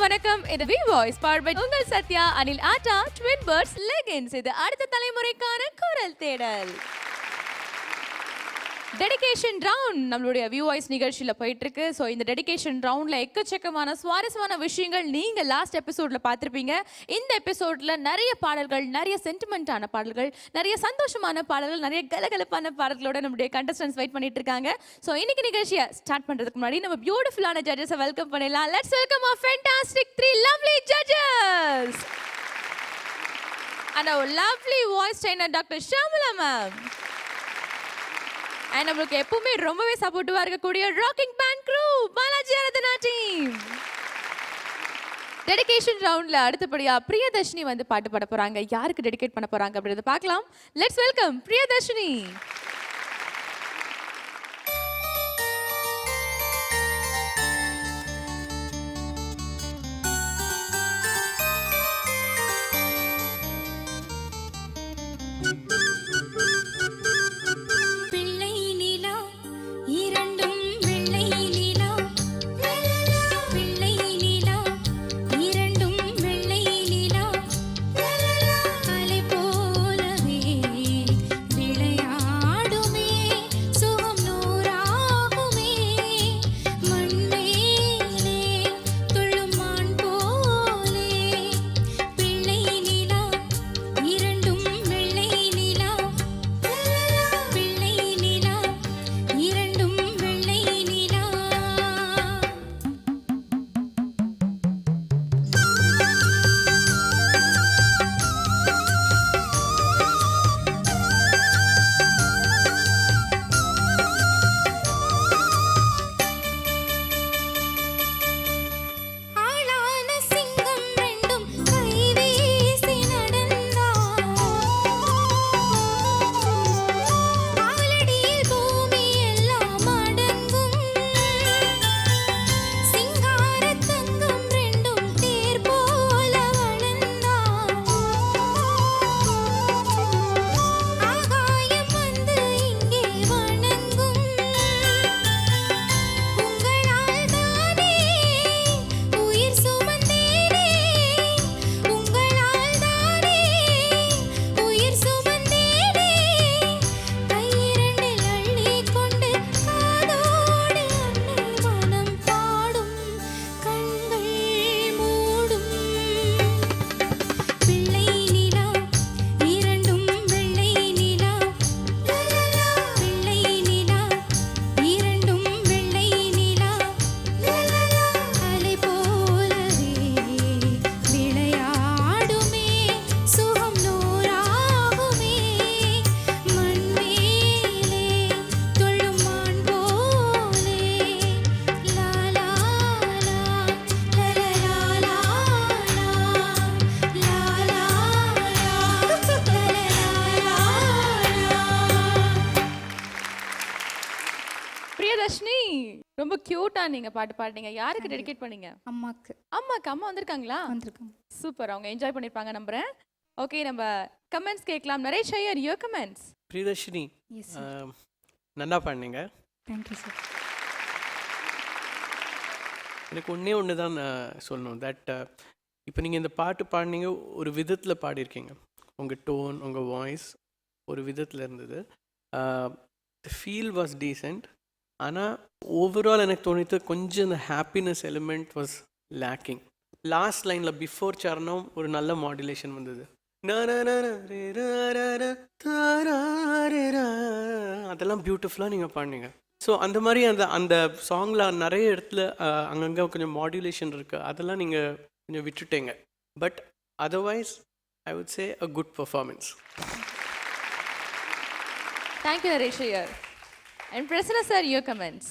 வணக்கம். இது we voice power by உங்கள் சத்யா, அனில் ஆட்டா, ட்வின் பேர்ட்ஸ், லெகன்ஸ். இது அடுத்த தலைமுறைக்கான குரல் தேடல். டெடிகேஷன் ரவுண்ட் நம்மளுடைய வியூ வாய்ஸ் நிகழ்ச்சியில் போயிட்டு இருக்கு. ஸோ இந்த டெடிகேஷன் ரவுண்டில் எக்கச்சக்கமான சுவாரஸ்யமான விஷயங்கள் நீங்கள் லாஸ்ட் எபிசோடில் பார்த்துருப்பீங்க. இந்த எபிசோடில் நிறைய பாடல்கள், நிறைய சென்டிமெண்ட்டான பாடல்கள், நிறைய சந்தோஷமான பாடல்கள், நிறைய கலகலப்பான பாடல்களோட நம்மளுடைய கண்டஸ்டன்ஸ் வெயிட் பண்ணிட்டு இருக்காங்க. ஸோ இன்னைக்கு நிகழ்ச்சியை ஸ்டார்ட் பண்ணுறதுக்கு முன்னாடி நம்ம பியூட்டிஃபுல்லான ஜட்ஜஸை வெல்கம் பண்ணிடலாம். Let's welcome our fantastic 3 lovely judges and our lovely voice trainer Dr. Shamala ma'am. And நம்மளுக்கு எப்பவுமே ரொம்பவே சப்போர்ட்டிவா இருக்கக்கூடிய rocking band crew Balaji Aradhana team. Dedication ரவுண்ட்ல அடுத்தபடியா பிரியதர்ஷினி வந்து பாட்டு பாட போறாங்க. யாருக்கு டெடிகேட் பண்ண போறாங்க அப்படின்றத பார்க்கலாம். Let's welcome Priyadarshini. பிரியதர்ஷினி, ரொம்ப கியூட்டா நீங்க பாட்டு பாடுனீங்க. யாருக்கு டெடிகேட் பண்ணீங்க? அம்மாக்கு. அம்மாக்கு. அம்மா வந்திருக்காங்களா? வந்திருக்காங்க. சூப்பர், அவங்க என்ஜாய் பண்ணிருப்பாங்க நம்புறேன். ஓகே, நம்ம கமெண்ட்ஸ் கேட்கலாம். Naresh Iyer, your comments. பிரியதர்ஷினி, நல்லா பாடுனீங்க. Thank you sir. எனக்கு ஒன்று தான் சொல்லணும். தட் இப்போ நீங்கள் இந்த பாட்டு பாடினீங்க, ஒரு விதத்தில் பாடியிருக்கீங்க. உங்கள் டோன், உங்கள் வாய்ஸ் ஒரு விதத்தில் இருந்தது. த ஃபீல் வாஸ் டீசென்ட். ஆனால் ஓவரால் எனக்கு தோணித்து கொஞ்சம் இந்த happiness element was lacking. Last லைனில் பிஃபோர் சரணம் ஒரு நல்ல மாடுலேஷன் வந்தது. அதெல்லாம் பியூட்டிஃபுல்லாக நீங்கள் பாடினீங்க. ஸோ அந்த மாதிரி அந்த அந்த சாங்கில் நிறைய இடத்துல அங்கங்கே கொஞ்சம் மாடுலேஷன் இருக்குது. அதெல்லாம் நீங்கள் கொஞ்சம் விட்டுட்டீங்க. But otherwise I would say a good performance. Thank you Naresh Iyer. And Prasanna sir, your comments.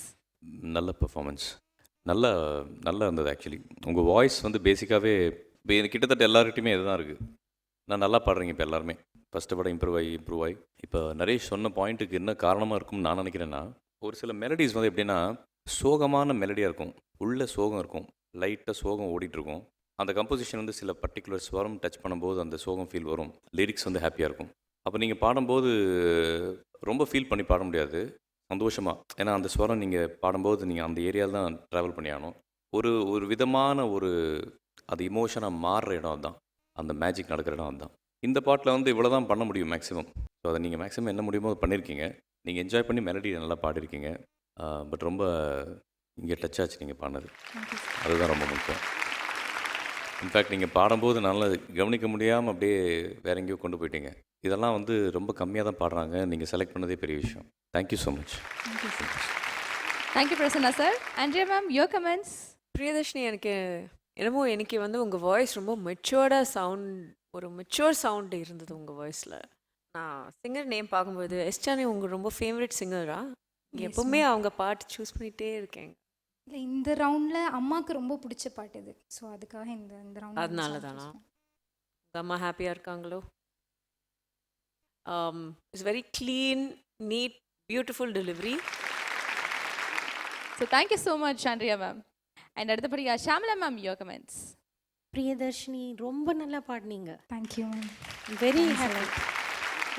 நல்ல பெர்ஃபார்மன்ஸ், நல்லா இருந்தது. ஆக்சுவலி உங்கள் வாய்ஸ் வந்து பேசிக்காகவே இப்போ கிட்டத்தட்ட எல்லார்கிட்டையுமே இதுதான் இருக்குது. நான் நல்லா பாடுறீங்க இப்போ எல்லாருமே. ஃபஸ்ட்டு படம் இம்ப்ரூவ் ஆகி இப்போ நரேஷ் சொன்ன பாயிண்ட்டுக்கு என்ன காரணமாக இருக்கும்னு நான் நினைக்கிறேன்னா, ஒரு சில மெலடிஸ் வந்து எப்படின்னா சோகமான மெலடியாக இருக்கும், உள்ள சோகம் இருக்கும், லைட்டாக சோகம் ஓடிட்டுருக்கும். அந்த கம்போசிஷன் வந்து சில பர்டிகுலர் ஸ்வரம் டச் பண்ணும்போது அந்த சோகம் ஃபீல் வரும், லிரிக்ஸ் வந்து ஹாப்பியாக இருக்கும். அப்போ நீங்கள் பாடும்போது ரொம்ப ஃபீல் பண்ணி பாட முடியாது, சந்தோஷமாக. ஏன்னா அந்த ஸ்வரம் நீங்கள் பாடும்போது நீங்கள் அந்த ஏரியாவில் தான் ட்ராவல் பண்ணி ஆகணும். ஒரு ஒரு விதமான ஒரு அது இமோஷனாக மாறுற இடம் அதுதான், அந்த மேஜிக் நடக்கிற இடம் அதுதான். இந்த பாட்டில் வந்து இவ்வளோ தான் பண்ண முடியும் மேக்ஸிமம். ஸோ அதை நீங்கள் மேக்ஸிமம் என்ன முடியுமோ அதை பண்ணியிருக்கீங்க. நீங்கள் என்ஜாய் பண்ணி மெலடி நல்லா பாடிருக்கீங்க. பட் ரொம்ப இங்கே டச் ஆச்சு நீங்கள் பாடினது, அதுதான் ரொம்ப முக்கியம். இன்ஃபேக்ட் நீங்கள் பாடும்போது நல்லா கவனிக்க முடியாமல் அப்படியே வேற எங்கேயோ கொண்டு போயிட்டீங்க. இதெல்லாம் வந்து ரொம்ப கம்மியாக தான் பாடுறாங்க. நீங்கள் செலக்ட் பண்ணதே பெரிய விஷயம். Thank you so much. Thank you Prasanna sir. Andrea ma'am, your comments. Priyadarshini, எனக்கு வந்து உங்கள் வாய்ஸ் ரொம்ப ஒரு மெச்சூர் சவுண்டு இருந்தது உங்கள் வாய்ஸில். நான் சிங்கர் நேம் பார்க்கும்போது எஸ்டானி உங்கள் ரொம்ப ஃபேவரட் சிங்கரா? எப்பவுமே அவங்க பாட்டு சூஸ் பண்ணிகிட்டே இருக்கேன். இல்லை, இந்த ரவுண்டில் அம்மாவுக்கு ரொம்ப பிடிச்ச பாட்டு இது. ஸோ அதுக்காக இந்த ரவுண்ட். அதனால தானா உங்கள் அம்மா ஹாப்பியாக இருக்காங்களோ? It's very clean, neat, beautiful delivery. So thank you so much Andrea ma'am. And அடுத்தபடியாக Shamla ma'am, your comments. Priyadarshini, ரொம்ப நல்லா பாடினீங்க. Thank you ma'am. வெரி ஹாப்பி,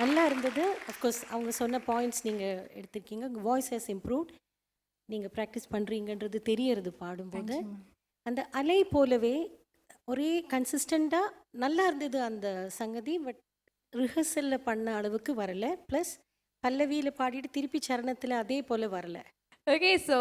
நல்லா இருந்தது. அஃப்கோர்ஸ் அவங்க சொன்ன பாயிண்ட்ஸ் நீங்கள் எடுத்திருக்கீங்க. Voice has improved. நீங்கள் ப்ராக்டிஸ் பண்ணுறீங்கன்றது தெரியறது பாடும்போது. அந்த அலை போலவே ஒரே கன்சிஸ்டண்ட்டாக நல்லா இருந்தது அந்த சங்கதி. பட் ரிஹர்சலில் பண்ண அளவுக்கு வரலை. ப்ளஸ் பல்லவியில் பாடிட்டு திருப்பி சரணத்தில் அதே போல் வரலை. ஓகே, ஸோ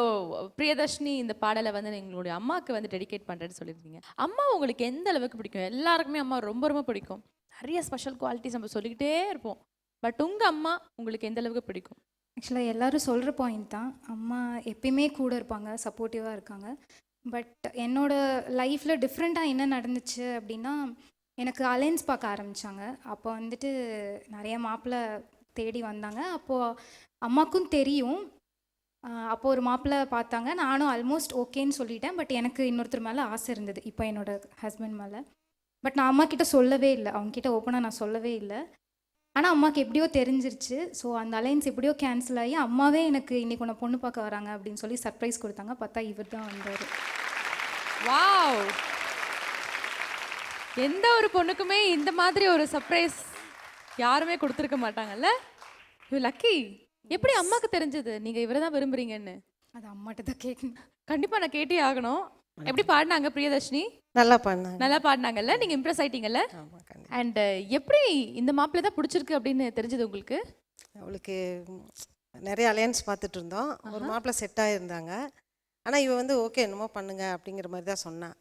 பிரியதர்ஷினி இந்த பாடலை வந்து எங்களுடைய அம்மாவுக்கு வந்து டெடிகேட் பண்ணுறேன்னு சொல்லியிருக்கீங்க. அம்மா உங்களுக்கு எந்த அளவுக்கு பிடிக்கும்? எல்லாருக்குமே அம்மா ரொம்ப ரொம்ப பிடிக்கும். நிறைய ஸ்பெஷல் குவாலிட்டிஸ் நம்ம சொல்லிக்கிட்டே இருப்போம். பட் உங்கள் அம்மா உங்களுக்கு எந்த அளவுக்கு பிடிக்கும்? ஆக்சுவலாக எல்லோரும் சொல்கிற பாயிண்ட் தான். அம்மா எப்பயுமே கூட இருப்பாங்க, சப்போர்ட்டிவாக இருக்காங்க. பட் என்னோடய லைஃப்பில் டிஃப்ரெண்ட்டாக என்ன நடந்துச்சு அப்படின்னா, எனக்கு அலைன்ஸ் பார்க்க ஆரம்பித்தாங்க. அப்போ வந்துட்டு நிறைய மாப்பிள்ளை தேடி வந்தாங்க. அப்போது அம்மாவுக்கும் தெரியும். அப்போது ஒரு மாப்பிள்ளை பார்த்தாங்க. நானும் ஆல்மோஸ்ட் ஓகேன்னு சொல்லிட்டேன். பட் எனக்கு இன்னொருத்தர் மேலே ஆசை இருந்தது, இப்போ என்னோடய ஹஸ்பண்ட் மேலே. பட் நான் அம்மா கிட்ட சொல்லவே இல்லை, அவங்கக்கிட்ட ஓப்பனாக நான் சொல்லவே இல்லை. ஆனால் அம்மாவுக்கு எப்படியோ தெரிஞ்சிருச்சு. ஸோ அந்த அலைன்ஸ் எப்படியோ கேன்சல் ஆகி அம்மாவே எனக்கு இன்றைக்கி உன்னை பொண்ணு பார்க்க வராங்க அப்படின்னு சொல்லி சர்ப்ரைஸ் கொடுத்தாங்க. பார்த்தா இவர் தான் வந்தார். வாவ்! எந்த ஒரு பொண்ணுக்குமே இந்த மாதிரி ஒரு சர்ப்ரைஸ் யாருமே கொடுத்துருக்க மாட்டாங்கல்ல. You lucky. எப்படி அம்மாவுக்கு தெரிஞ்சது நீங்கள் இவரை தான் விரும்புறீங்கன்னு? அது அம்மாட்ட தான் கேட்கணும். கண்டிப்பாக நான் கேட்டே ஆகணும். எப்படி பாடினாங்க பிரியதர்ஷினி? நல்லா பாடினாங்க. நல்லா பாடினாங்கல்ல, நீங்கள் இம்ப்ரெஸ் ஆயிட்டீங்கல்ல? அண்ட் எப்படி இந்த மாப்பிள்ளை தான் பிடிச்சிருக்கு அப்படின்னு தெரிஞ்சது உங்களுக்கு? அவளுக்கு நிறைய அலையன்ஸ் பார்த்துட்டு இருந்தோம். ஒரு மாப்பிள்ளை செட் ஆகியிருந்தாங்க. ஆனால் இவ வந்து ஓகே என்னமோ பண்ணுங்க அப்படிங்கிற மாதிரி தான் சொன்னான்.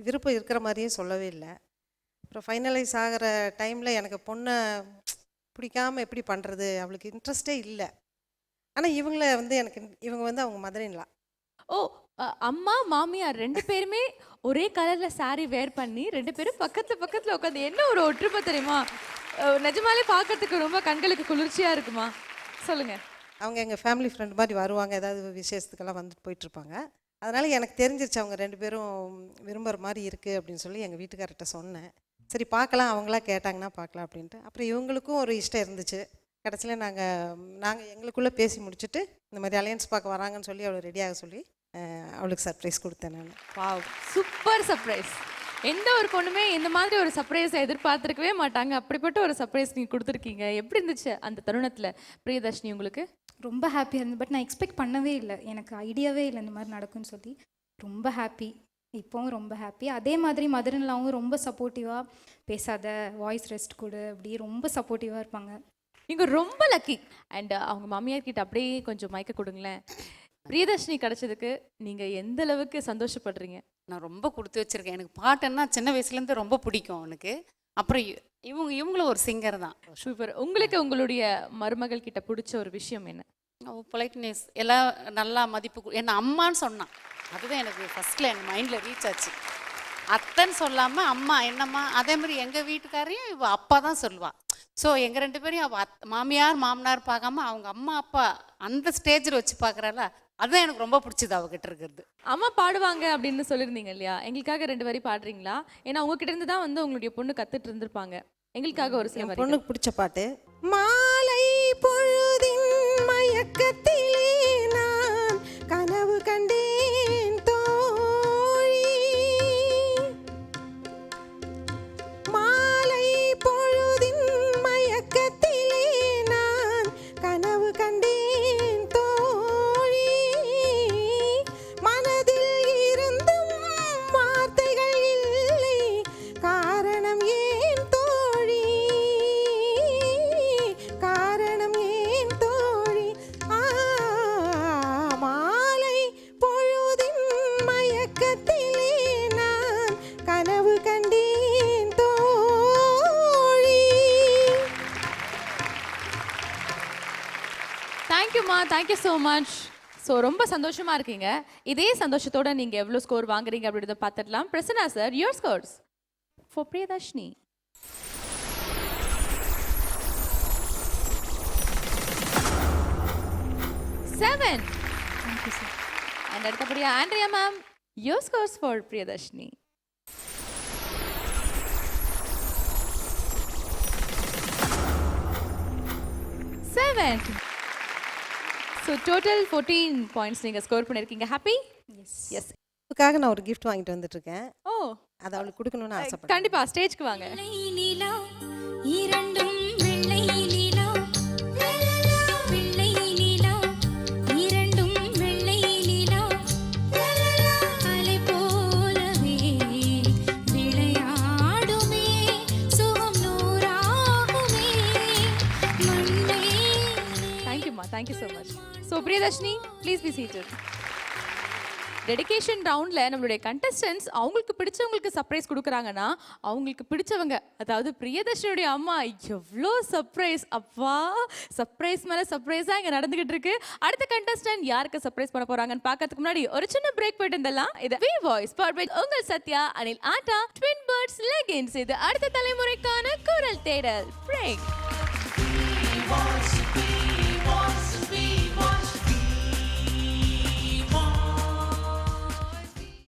விருப்பம் இருக்கிற மாதிரியே சொல்லவே இல்லை. அப்புறம் ஃபைனலைஸ் ஆகிற டைமில் எனக்கு பொண்ணை பிடிக்காமல் எப்படி பண்ணுறது, அவளுக்கு இன்ட்ரெஸ்டே இல்லை. ஆனால் இவங்க வந்து அவங்க மதரின்லா. ஓ, அம்மா மாமியார் ரெண்டு பேருமே ஒரே கலரில் சாரி வேர் பண்ணி ரெண்டு பேரும் பக்கத்தில் உட்காந்து என்ன ஒரு ஒற்றுமை தெரியுமா? நிஜமாலே பார்க்கறதுக்கு ரொம்ப கண்களுக்கு குளிர்ச்சியாக இருக்குமா? சொல்லுங்கள். அவங்க எங்கள் ஃபேமிலி ஃப்ரெண்ட் மாதிரி வருவாங்க, ஏதாவது விசேஷத்துக்கெல்லாம் வந்துட்டு போயிட்டுருப்பாங்க. அதனால் எனக்கு தெரிஞ்சிருச்சு அவங்க ரெண்டு பேரும் விரும்புகிற மாதிரி இருக்குது அப்படின்னு சொல்லி எங்கள் வீட்டுக்கார்ட்ட சொன்னேன். சரி பார்க்கலாம், அவங்களா கேட்டாங்கன்னா பார்க்கலாம் அப்படின்ட்டு. அப்புறம் இவங்களுக்கும் ஒரு இஷ்டம் இருந்துச்சு. கடைசியில் நாங்கள் எங்களுக்குள்ளே பேசி முடிச்சுட்டு இந்த மாதிரி அலையன்ஸ் பார்க்க வராங்கன்னு சொல்லி அவளை ரெடியாக சொல்லி அவளுக்கு சர்ப்ரைஸ் கொடுத்தேன் நான். Wow, super surprise. எந்த ஒரு பொண்ணுமே இந்த மாதிரி ஒரு சர்ப்ரைஸை எதிர்பார்த்துருக்கவே மாட்டாங்க. அப்படிப்பட்ட ஒரு சர்ப்ரைஸ் நீங்கள் கொடுத்துருக்கீங்க. எப்படி இருந்துச்சு அந்த தருணத்தில் பிரியதர்ஷினி உங்களுக்கு? ரொம்ப ஹாப்பியாக இருந்தது. பட் நான் எக்ஸ்பெக்ட் பண்ணவே இல்லை, எனக்கு ஐடியாவே இல்லை இந்த மாதிரி நடக்கும்னு சொல்லி. ரொம்ப ஹாப்பி, இப்போவும் ரொம்ப ஹாப்பி. அதே மாதிரி மதுரன்லாவும் ரொம்ப சப்போர்ட்டிவாக, பேசாத, வாய்ஸ் ரெஸ்ட் கொடு, அப்படி ரொம்ப சப்போர்ட்டிவாக இருப்பாங்க. நீங்கள் ரொம்ப லக்கி. அண்ட் அவங்க மாமியார் கிட்ட அப்படியே கொஞ்சம் மயக்க கொடுங்களேன். பிரியதர்ஷினி கிடைச்சதுக்கு நீங்கள் எந்த அளவுக்கு சந்தோஷப்படுறீங்க? நான் ரொம்ப கொடுத்து வச்சுருக்கேன். எனக்கு பாட்டுன்னா சின்ன வயசுலேருந்து ரொம்ப பிடிக்கும் அவனுக்கு. அப்புறம் இவங்களும் ஒரு சிங்கர் தான். சூப்பர். உங்களுக்கு உங்களுடைய மருமகள் கிட்ட பிடிச்ச ஒரு விஷயம் என்ன? பொலைட்னஸ், எல்லாம் நல்லா மதிப்பு. என்ன அம்மான்னு சொன்னான், அதுதான் எனக்கு ஃபஸ்ட்டில் எங்கள் மைண்டில் ரீச் ஆச்சு. அத்தைன்னு சொல்லாமல் அம்மா, என்னம்மா. அதே மாதிரி எங்கள் வீட்டுக்காரையும் இவள் அப்பா தான் சொல்லுவாள். ஸோ எங்கள் ரெண்டு பேரையும் அவள் மாமியார் மாமனார் பார்க்காம அவங்க அம்மா அப்பா அந்த ஸ்டேஜில் வச்சு பார்க்குறாள, அதுதான் எனக்கு ரொம்ப பிடிச்சது அவகிட்ட இருக்கிறது. அம்மா பாடுவாங்க அப்படின்னு சொல்லியிருந்தீங்க இல்லையா? எங்களுக்காக 2 வரி பாடுறீங்களா? ஏன்னா உங்ககிட்ட இருந்து தான் வந்து உங்களுடைய பொண்ணு கற்றுட்டு இருந்திருப்பாங்க. எங்களுக்காக ஒரு சில வரி. பொண்ணுக்கு பிடிச்ச பாட்டு. மாலை பொழுதின் மயக்கத்திலே நான் கனவு கண்டேன் தோழி. மாலை பொழுதின் மயக்கத்திலே நான் கனவு கண்டேன் தோழி. மனதில் இருந்து தேங்க்யூம்மா, தேங்க்யூ ஸோ மச். ஸோ ரொம்ப சந்தோஷமா இருக்கீங்க. இதே சந்தோஷத்தோட நீங்க எவ்வளோ ஸ்கோர் வாங்குறீங்க அப்படின்றத பார்த்துடலாம். Prasanna sir, your scores for Priyadarshini. 7. Thank you sir. And அடுத்தபடியா Andrea ma'am, your scores for Priyadarshini. 7. So total 14 points நீங்க ஸ்கோர் பண்ணிருக்கீங்க. ஹாப்பி? எஸ். அதுக்காக நான் ஒரு gift வாங்கிட்டு வந்துட்டுருக்கேன். ஓ, அதை அவளுக்கு கொடுக்கணும்னு ஆசைப்பட்டேன். கண்டிப்பா ஸ்டேஜ்க்கு வாங்க. இரண்டும் வெள்ளை நிலா வெள்ளை நிலா இரண்டும் வெள்ளை நிலா அலை போலவே விளையாடுமே சுகம் நூறாகுமே மண்ணே. தேங்க்யூம்மா, thank you so much. So Priyadarshini, please be seated. Dedication ரவுண்டில் நம்மளுடைய கண்டஸ்டன்ஸ் அவங்களுக்கு பிடிச்சவங்களுக்கு சர்ப்ரைஸ் கொடுக்குறாங்கன்னா அவங்களுக்கு பிடிச்சவங்க, அதாவது பிரியதர்ஷினியுடைய அம்மா எவ்வளோ சர்ப்ரைஸ், அப்பா சர்ப்ரைஸ் மேலே சர்ப்ரைஸாக இங்கே நடந்துகிட்டு இருக்கு. அடுத்த கண்டஸ்டன்ட் யாருக்கு சர்ப்ரைஸ் பண்ண போகிறாங்கன்னு பார்க்கறதுக்கு முன்னாடி ஒரு சின்ன பிரேக் போயிட்டு இருந்தலாம். இது வி வாய்ஸ் பர்பெக்ட் உங்கள் Sathya, Anil atta, twin birds leggings. இது அடுத்த தலைமுறைக்கான குரல் தேடல் பிரேக்.